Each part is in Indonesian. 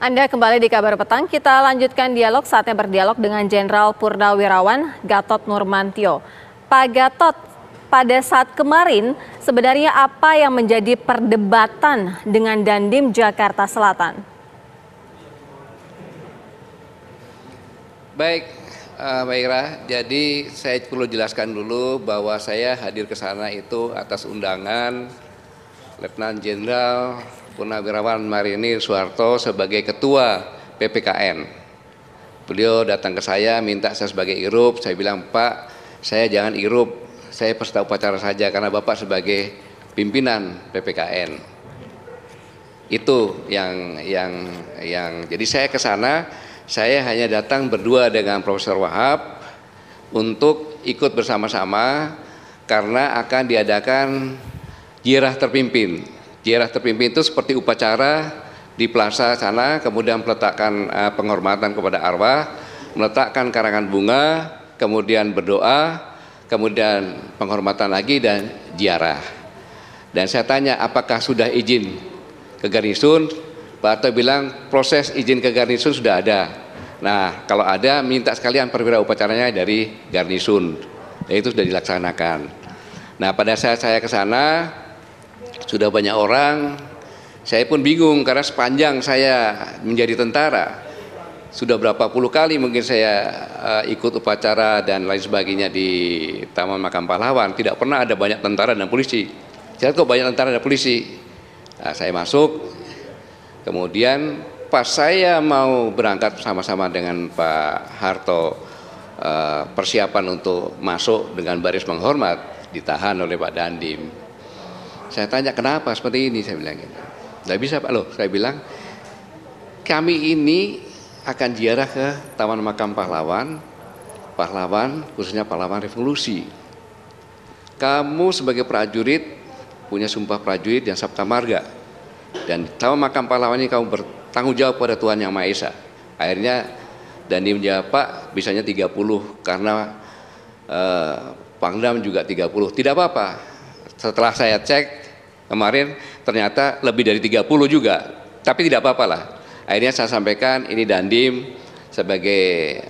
Anda kembali di Kabar Petang, kita lanjutkan dialog, saatnya berdialog dengan Jenderal Purnawirawan Gatot Nurmantio. Pak Gatot, pada saat kemarin sebenarnya apa yang menjadi perdebatan dengan Dandim Jakarta Selatan? Baik, Mbak Ira, jadi saya perlu jelaskan dulu bahwa saya hadir ke sana itu atas undangan Letnan Jenderal Purnawirawan Marinir Soeharto sebagai Ketua PPKN. Beliau datang ke saya, minta saya sebagai Irup. Saya bilang, Pak, saya jangan Irup, saya peserta upacara saja karena Bapak sebagai pimpinan PPKN. Itu yang jadi saya ke sana, saya hanya datang berdua dengan Profesor Wahab untuk ikut bersama-sama karena akan diadakan Ziarah Terpimpin. Ziarah Terpimpin itu seperti upacara di plaza sana, kemudian meletakkan penghormatan kepada arwah, meletakkan karangan bunga, kemudian berdoa, kemudian penghormatan lagi dan ziarah. Dan saya tanya, apakah sudah izin ke Garnisun? Pak Harto bilang proses izin ke Garnisun sudah ada. Nah, kalau ada minta sekalian perwira upacaranya dari Garnisun. Dan itu sudah dilaksanakan. Nah, pada saat saya ke sana sudah banyak orang, saya pun bingung karena sepanjang saya menjadi tentara, sudah berapa puluh kali mungkin saya ikut upacara dan lain sebagainya di Taman Makam Pahlawan, tidak pernah ada banyak tentara dan polisi. Saya kok banyak tentara dan polisi. Nah, saya masuk, kemudian pas saya mau berangkat sama-sama dengan Pak Harto, persiapan untuk masuk dengan baris menghormat, ditahan oleh Pak Dandim. Saya tanya, kenapa seperti ini? Saya bilang gitu. Nggak bisa Pak, loh. Saya bilang, kami ini akan ziarah ke Taman Makam Pahlawan, khususnya pahlawan revolusi. Kamu sebagai prajurit, punya sumpah prajurit yang Sabta Marga. Dan Taman Makam Pahlawan ini kamu bertanggung jawab pada Tuhan Yang Maha Esa. Akhirnya Dandim menjawab, Pak, bisanya 30, karena Pangdam juga 30. Tidak apa-apa. Setelah saya cek, kemarin ternyata lebih dari 30 juga, tapi tidak apa-apa lah. Akhirnya saya sampaikan ini Dandim sebagai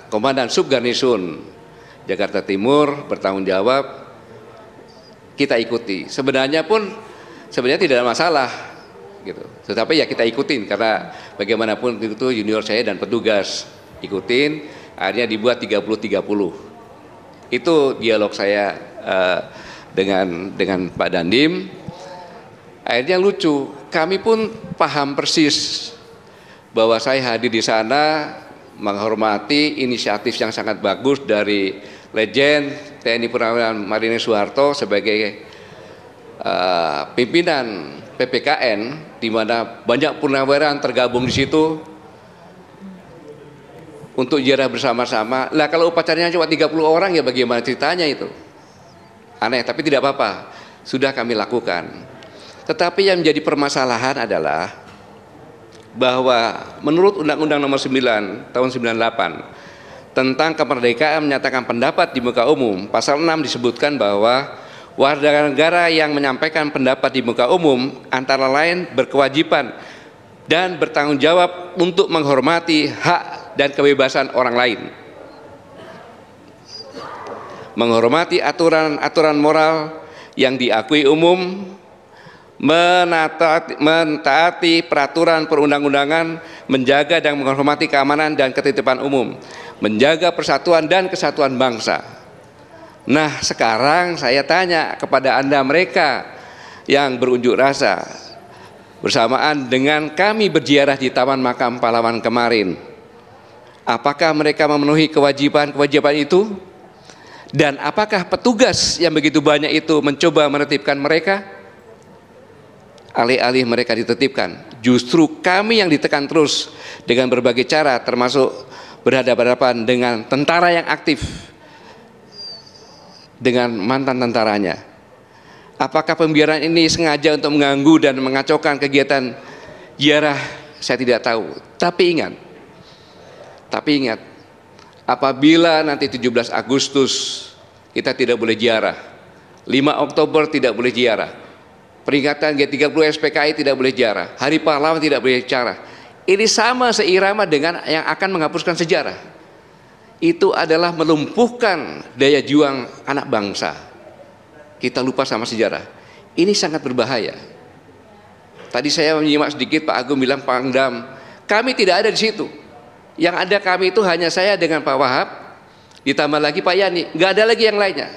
Komandan Subgarnisun Jakarta Timur bertanggung jawab, kita ikuti. Sebenarnya tidak ada masalah gitu. Tetapi ya kita ikutin karena bagaimanapun itu junior saya dan petugas ikutin, akhirnya dibuat 30-30. Itu dialog saya dengan Pak Dandim. Akhirnya lucu, kami pun paham persis bahwa saya hadir di sana menghormati inisiatif yang sangat bagus dari Legend TNI Purnawirawan Marinir Soeharto sebagai pimpinan PPKN, di mana banyak purnawirawan tergabung di situ untuk ziarah bersama-sama. Lah kalau upacaranya cuma 30 orang ya bagaimana ceritanya itu? Aneh, tapi tidak apa-apa, sudah kami lakukan. Tetapi yang menjadi permasalahan adalah bahwa menurut Undang-Undang Nomor 9 Tahun 98 tentang kemerdekaan menyatakan pendapat di muka umum, pasal 6 disebutkan bahwa warga negara yang menyampaikan pendapat di muka umum antara lain berkewajiban dan bertanggung jawab untuk menghormati hak dan kebebasan orang lain, menghormati aturan-aturan moral yang diakui umum, mentaati peraturan perundang-undangan, menjaga dan menghormati keamanan dan ketertiban umum, menjaga persatuan dan kesatuan bangsa. Nah, sekarang saya tanya kepada Anda mereka yang berunjuk rasa bersamaan dengan kami berziarah di Taman Makam Pahlawan kemarin, apakah mereka memenuhi kewajiban itu? Dan apakah petugas yang begitu banyak itu mencoba menertibkan mereka? Alih-alih mereka ditertibkan, justru kami yang ditekan terus dengan berbagai cara, termasuk berhadapan-hadapan dengan tentara yang aktif, dengan mantan tentaranya. Apakah pembiaran ini sengaja untuk mengganggu dan mengacaukan kegiatan ziarah? Saya tidak tahu. Tapi ingat, apabila nanti 17 Agustus kita tidak boleh ziarah, 5 Oktober tidak boleh ziarah, peringatan G30 SPKI tidak boleh ziarah, Hari Pahlawan tidak boleh ziarah, Ini sama seirama dengan yang akan menghapuskan sejarah. Itu adalah melumpuhkan daya juang anak bangsa. Kita lupa sama sejarah. Ini sangat berbahaya. Tadi saya menyimak sedikit Pak Agung bilang Pangdam. Kami tidak ada di situ. Yang ada kami itu hanya saya dengan Pak Wahab, ditambah lagi Pak Yani. Nggak ada lagi yang lainnya.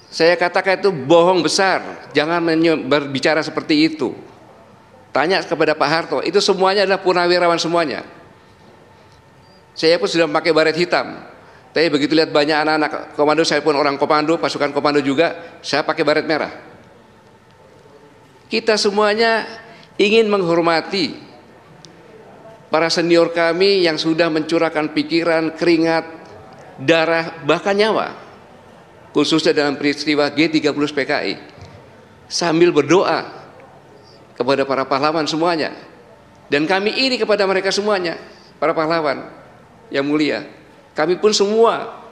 Saya katakan itu bohong besar. Jangan berbicara seperti itu. Tanya kepada Pak Harto. Itu semuanya adalah purnawirawan semuanya. Saya pun sudah pakai baret hitam. Tapi begitu lihat banyak anak-anak komando, saya pun orang komando, pasukan komando juga, saya pakai baret merah. Kita semuanya ingin menghormati para senior kami yang sudah mencurahkan pikiran, keringat, darah, bahkan nyawa. Khususnya dalam peristiwa G30 PKI. Sambil berdoa kepada para pahlawan semuanya. Dan kami iri kepada mereka semuanya, para pahlawan yang mulia. Kami pun semua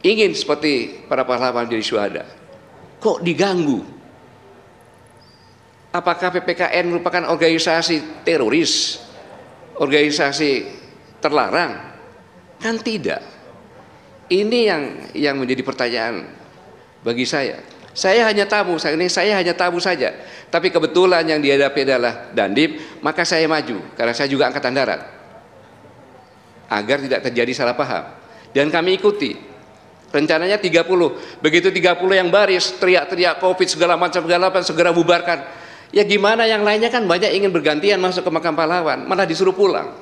ingin seperti para pahlawan jadi syuhada. Kok diganggu? Apakah PPKN merupakan organisasi teroris? Organisasi terlarang? Kan tidak. Ini yang menjadi pertanyaan bagi saya. Saya hanya tamu, saya hanya tamu saja. Tapi kebetulan yang dihadapi adalah Dandim, maka saya maju karena saya juga angkatan darat. Agar tidak terjadi salah paham. Dan kami ikuti. Rencananya 30. Begitu 30 yang baris, teriak-teriak Covid segala macam segera bubarkan. Ya gimana yang lainnya kan banyak ingin bergantian masuk ke makam pahlawan, malah disuruh pulang.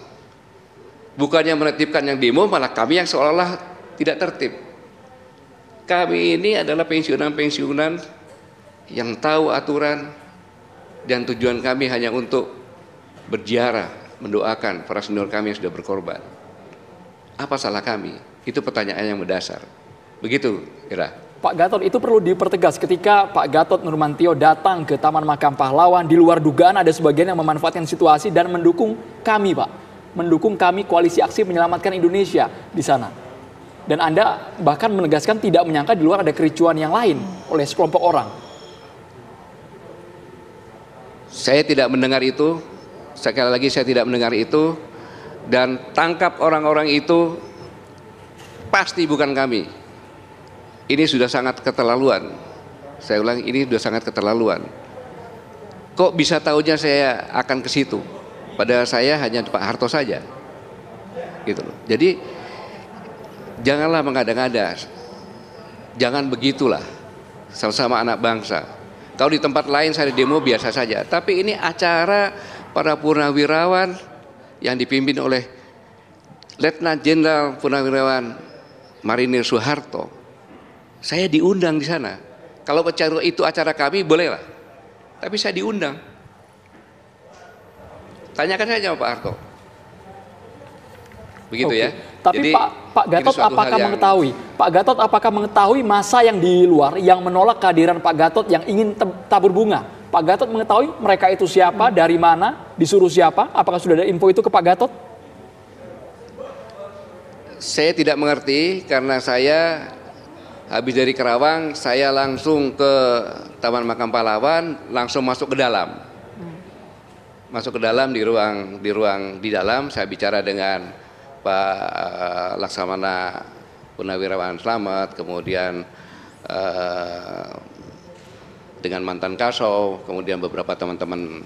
Bukannya menertibkan yang demo, malah kami yang seolah-olah tidak tertib. Kami ini adalah pensiunan-pensiunan yang tahu aturan dan tujuan kami hanya untuk berziarah, mendoakan para senior kami yang sudah berkorban. Apa salah kami? Itu pertanyaan yang mendasar. Begitu, Ira. Pak Gatot, itu perlu dipertegas ketika Pak Gatot Nurmantio datang ke Taman Makam Pahlawan, di luar dugaan ada sebagian yang memanfaatkan situasi dan mendukung kami, Pak. Mendukung kami Koalisi Aksi Menyelamatkan Indonesia di sana. Dan Anda bahkan menegaskan tidak menyangka di luar ada kericuan yang lain oleh sekelompok orang. Saya tidak mendengar itu. Sekali lagi saya tidak mendengar itu. Dan tangkap orang-orang itu pasti bukan kami. Ini sudah sangat keterlaluan. Saya ulang, ini sudah sangat keterlaluan. Kok bisa tahunya saya akan ke situ? Padahal saya hanya Pak Harto saja. Gitu loh. Jadi janganlah mengada-ngada. Jangan begitulah. Sama-sama anak bangsa. Kalau di tempat lain saya demo biasa saja. Tapi ini acara para purnawirawan yang dipimpin oleh Letnan Jenderal Purnawirawan Marinir Soeharto. Saya diundang di sana. Kalau itu acara kami bolehlah. Tapi saya diundang. Tanyakan saja sama Pak Harto. Begitu ya. Tapi jadi, Pak Gatot apakah mengetahui? Pak Gatot apakah mengetahui massa yang di luar yang menolak kehadiran Pak Gatot yang ingin tabur bunga? Pak Gatot mengetahui mereka itu siapa, dari mana, disuruh siapa? Apakah sudah ada info itu ke Pak Gatot? Saya tidak mengerti karena saya habis dari Kerawang, saya langsung ke Taman Makam Pahlawan, langsung masuk ke dalam. Masuk ke dalam di dalam saya bicara dengan Pak Laksamana Purnawirawan Slamet, kemudian dengan mantan Kasau, kemudian beberapa teman-teman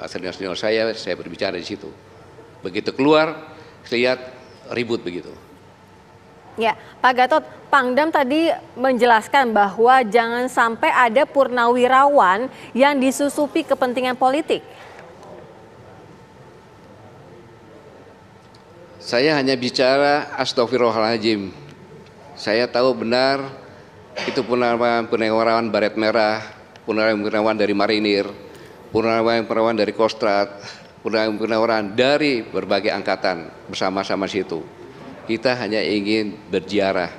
senior-senior saya berbicara di situ. Begitu keluar, saya lihat ribut begitu. Ya, Pak Gatot, Pangdam tadi menjelaskan bahwa jangan sampai ada purnawirawan yang disusupi kepentingan politik. Saya hanya bicara astagfirullahaladzim. Saya tahu benar itu purnawirawan baret merah, purnawirawan dari Marinir, purnawirawan dari Kostrat, purnawirawan dari berbagai angkatan bersama-sama situ. Kita hanya ingin berziarah.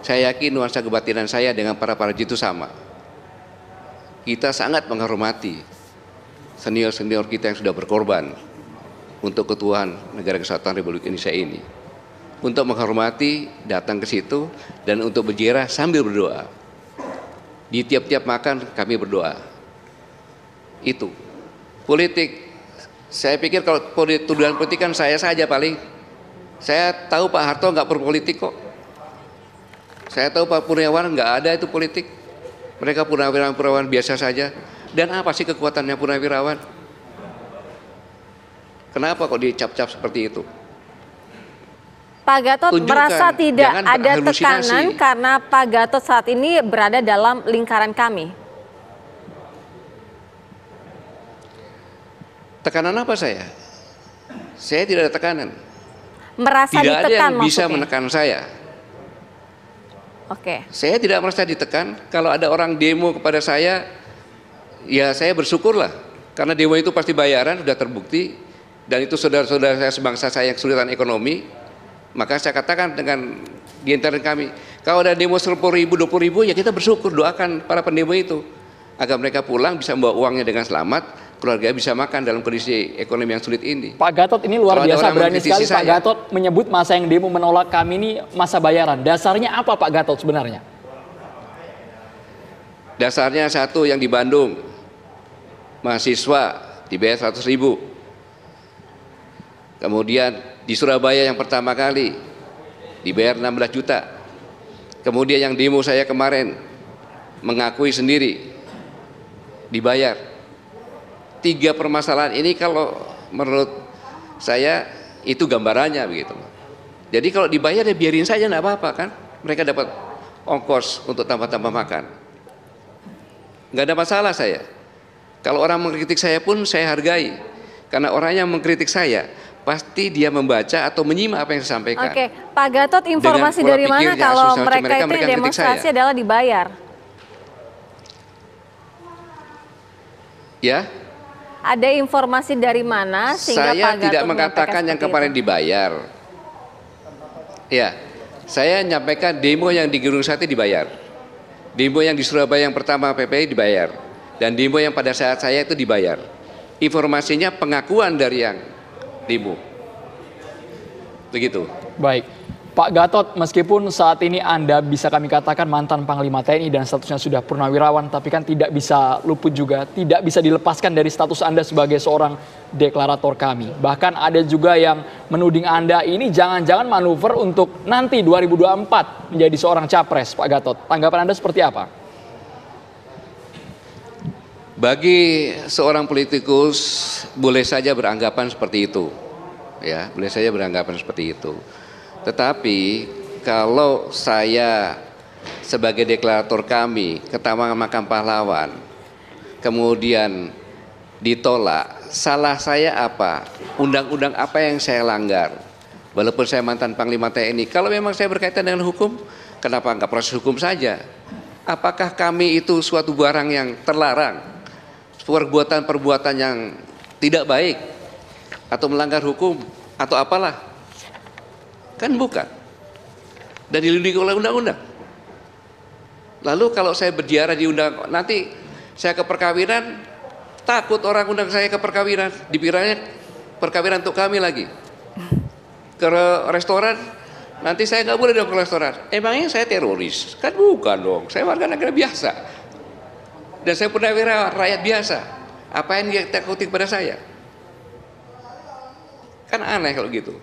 Saya yakin nuansa kebatinan saya dengan para itu sama. Kita sangat menghormati senior-senior kita yang sudah berkorban untuk keutuhan Negara Kesatuan Republik Indonesia ini. Untuk menghormati, datang ke situ dan untuk berziarah sambil berdoa. Di tiap-tiap makan kami berdoa. Itu. Politik Saya pikir kalau tuduhan politik kan saya saja paling. Saya tahu Pak Harto nggak berpolitik kok. Saya tahu Pak Purnawirawan nggak ada itu politik. Mereka purnawirawan biasa saja. Dan apa sih kekuatannya Purnawirawan? Kenapa kok dicap-cap seperti itu? Pak Gatot Tunjukkan, merasa tidak jangan ada berhalusinasi. tekanan karena Pak Gatot saat ini berada dalam lingkaran kami. Tekanan apa saya? Saya tidak ada tekanan. Merasa Tidak ada ditekan yang bisa maksudnya? menekan saya. Oke. Saya tidak merasa ditekan. Kalau ada orang demo kepada saya, ya saya bersyukurlah. Karena demo itu pasti bayaran, sudah terbukti. Dan itu saudara-saudara saya sebangsa saya yang kesulitan ekonomi. Maka saya katakan dengan di antara kami, kalau ada demo 10.000, 20.000, ya kita bersyukur, doakan para pendemo itu. Agar mereka pulang bisa membawa uangnya dengan selamat, keluarga bisa makan dalam kondisi ekonomi yang sulit ini. Pak Gatot ini luar Kalau ada biasa orang berani sekali mengkritisi Pak saya. Gatot menyebut masa yang demo menolak kami ini masa bayaran. Dasarnya apa Pak Gatot sebenarnya? Dasarnya satu, yang di Bandung, mahasiswa dibayar 100.000. Kemudian di Surabaya yang pertama kali dibayar 16 juta. Kemudian yang demo saya kemarin mengakui sendiri dibayar. 3 permasalahan ini kalau menurut saya itu gambarannya begitu. Jadi kalau dibayar ya biarin saja, enggak apa-apa kan. Mereka dapat ongkos untuk tambah-tambah makan. Enggak ada masalah saya. Kalau orang mengkritik saya pun saya hargai. Karena orang yang mengkritik saya pasti dia membaca atau menyimak apa yang saya sampaikan. Oke, Pak Gatot, informasi Dengan pola dari mana pikirnya, kalau asumsi mereka itu mereka yang kritik demonstrasi saya. adalah dibayar? Ya, Ada informasi dari mana sehingga saya Pak Gatot tidak menyampaikan mengatakan yang seperti kemarin itu? dibayar. Ya, saya menyampaikan demo yang di Gunung Sate dibayar. Demo yang di Surabaya yang pertama PPI dibayar. Dan demo yang pada saat saya itu dibayar. Informasinya pengakuan dari yang demo. Begitu. Baik. Pak Gatot, meskipun saat ini Anda bisa kami katakan mantan Panglima TNI dan statusnya sudah purnawirawan, tapi kan tidak bisa luput juga, tidak bisa dilepaskan dari status Anda sebagai seorang deklarator kami. Bahkan ada juga yang menuding Anda ini jangan-jangan manuver untuk nanti 2024 menjadi seorang capres, Pak Gatot. Tanggapan Anda seperti apa? Bagi seorang politikus boleh saja beranggapan seperti itu. Ya, boleh saja beranggapan seperti itu. Tetapi kalau saya sebagai deklarator kami ke Taman Makam Pahlawan kemudian ditolak, salah saya apa? Undang-undang apa yang saya langgar? Walaupun saya mantan Panglima TNI, kalau memang saya berkaitan dengan hukum, kenapa enggak proses hukum saja? Apakah kami itu suatu barang yang terlarang? Perbuatan-perbuatan yang tidak baik atau melanggar hukum atau apalah? Kan bukan. Dan dilindungi oleh undang-undang. Lalu kalau saya berziarah di undang, nanti saya ke perkawinan, takut orang undang saya ke perkawinan, dipiranya perkawinan untuk kami lagi. Ke restoran, nanti saya nggak boleh dong ke restoran. Emangnya saya teroris? Kan bukan dong, saya warga negara biasa. Dan saya purnawirawan, rakyat biasa. Apa yang dia takuti kepada saya? Kan aneh kalau gitu.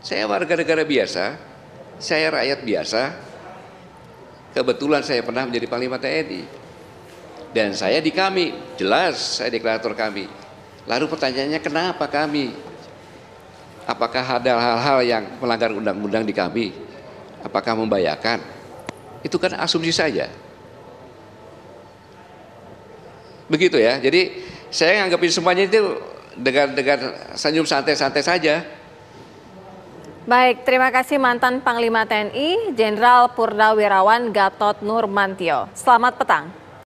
Saya warga negara biasa, saya rakyat biasa. Kebetulan saya pernah menjadi Panglima TNI. Dan saya di kami, jelas saya deklarator kami. Lalu pertanyaannya kenapa kami? Apakah ada hal-hal yang melanggar undang-undang di kami? Apakah membahayakan? Itu kan asumsi saja. Begitu ya, jadi saya nganggapin semuanya itu dengan senyum santai-santai saja. Baik, terima kasih mantan Panglima TNI, Jenderal Purnawirawan Gatot Nurmantio. Selamat petang.